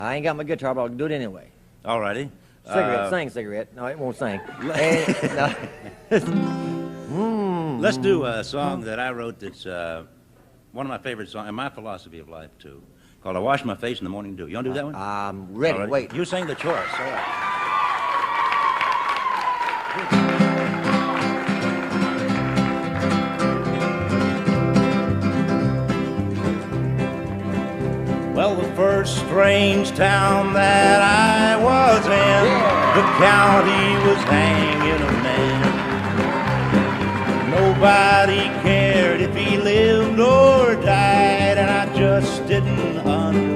I ain't got my guitar, but I'll do it anyway. All righty. Cigarette, sing cigarette. No, it won't sing. Let's do a song that I wrote that's one of my favorite songs, and my philosophy of life, too, called I Wash My Face in the Morning Dew. You want to do that one? I'm ready. Right. Wait. You sang the chorus. All right. Well, the first strange town that I was in, the county was hanging a man. Nobody cared if he lived or died, and I just didn't understand.